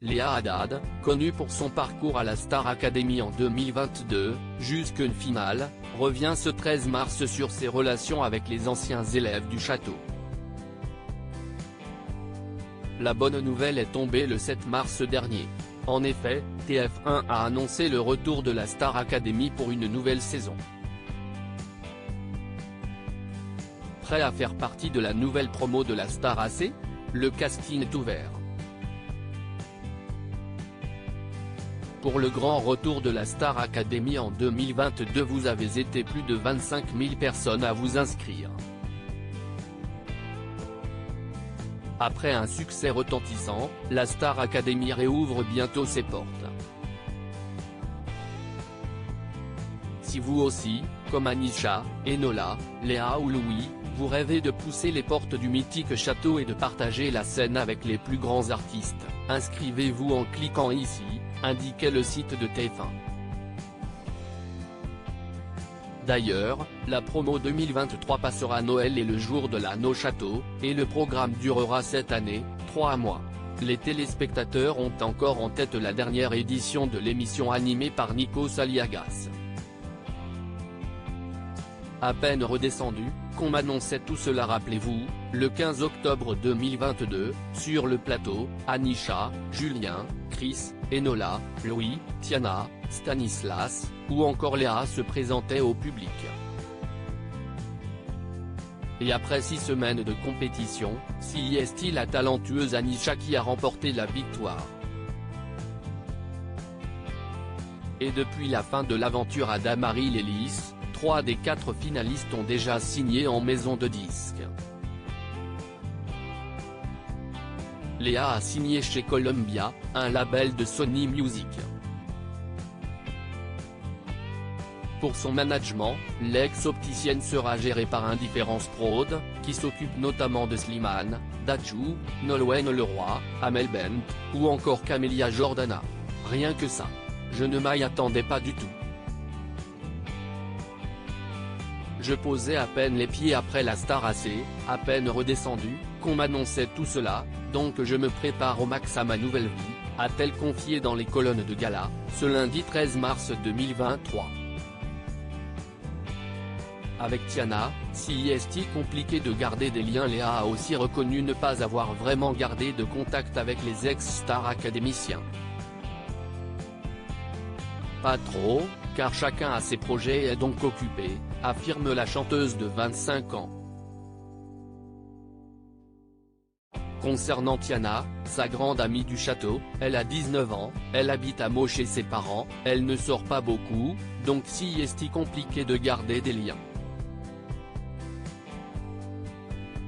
Léa Haddad, connue pour son parcours à la Star Academy en 2022, jusqu'une finale, revient ce 13 mars sur ses relations avec les anciens élèves du château. La bonne nouvelle est tombée le 7 mars dernier. En effet, TF1 a annoncé le retour de la Star Academy pour une nouvelle saison. Prêt à faire partie de la nouvelle promo de la Star AC? Le casting est ouvert. Pour le grand retour de la Star Academy en 2022, vous avez été plus de 25 000 personnes à vous inscrire. Après un succès retentissant, la Star Academy réouvre bientôt ses portes. Si vous aussi, comme Anisha, Enola, Léa ou Louis, vous rêvez de pousser les portes du mythique château et de partager la scène avec les plus grands artistes, inscrivez-vous en cliquant ici, indiquait le site de TF1. D'ailleurs, la promo 2023 passera Noël et le jour de l'an au château, et le programme durera cette année, 3 mois. Les téléspectateurs ont encore en tête la dernière édition de l'émission animée par Nikos Aliagas. À peine redescendu, qu'on m'annonçait tout cela. Rappelez-vous, le 15 octobre 2022, sur le plateau, Anisha, Julien, Chris, Enola, Louis, Tiana, Stanislas, ou encore Léa se présentaient au public. Et après 6 semaines de compétition, c'est la talentueuse Anisha qui a remporté la victoire. Et depuis la fin de l'aventure à Damary Lélis, 3 des 4 finalistes ont déjà signé en maison de disques. Léa a signé chez Columbia, un label de Sony Music. Pour son management, l'ex-opticienne sera gérée par Indifference Prod, qui s'occupe notamment de Slimane, Dadju, Nolwenn Leroy, Amel Bent, ou encore Camélia Jordana. Rien que ça. Je ne m'y attendais pas du tout. Je posais à peine les pieds après la Star AC, à peine redescendu, qu'on m'annonçait tout cela, donc je me prépare au max à ma nouvelle vie, a-t-elle confié dans les colonnes de gala, ce lundi 13 mars 2023. Avec Tiana, c'est compliqué de garder des liens. Léa a aussi reconnu ne pas avoir vraiment gardé de contact avec les ex-stars académiciens. Pas trop, car chacun a ses projets et est donc occupé, affirme la chanteuse de 25 ans. Concernant Tiana, sa grande amie du château, elle a 19 ans, elle habite à Meaux chez ses parents, elle ne sort pas beaucoup, donc c'est compliqué de garder des liens.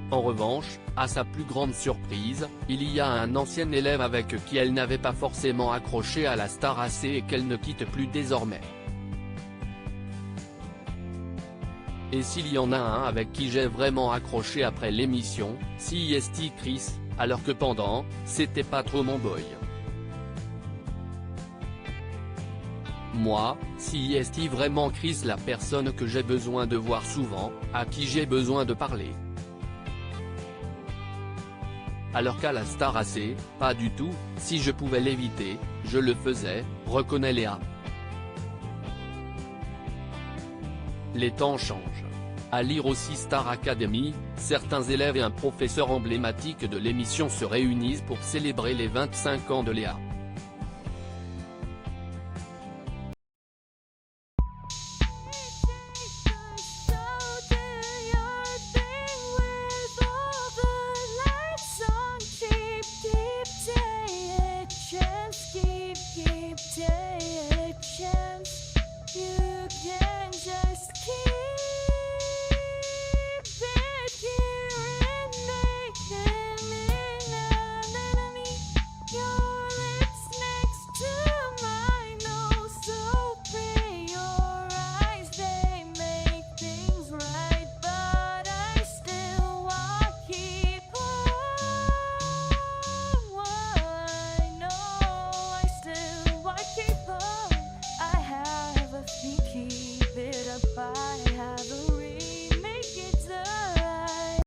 En revanche, à sa plus grande surprise, il y a un ancien élève avec qui elle n'avait pas forcément accroché à la Star AC et qu'elle ne quitte plus désormais. Et s'il y en a un avec qui j'ai vraiment accroché après l'émission, c'est Chris, alors que pendant, c'était pas trop mon boy. Moi, c'est vraiment Chris, la personne que j'ai besoin de voir souvent, à qui j'ai besoin de parler. Alors qu'à la Star AC, pas du tout, si je pouvais l'éviter, je le faisais, reconnaît Léa. Les temps changent. À lire aussi Star Academy, certains élèves et un professeur emblématique de l'émission se réunissent pour célébrer les 25 ans de Léa.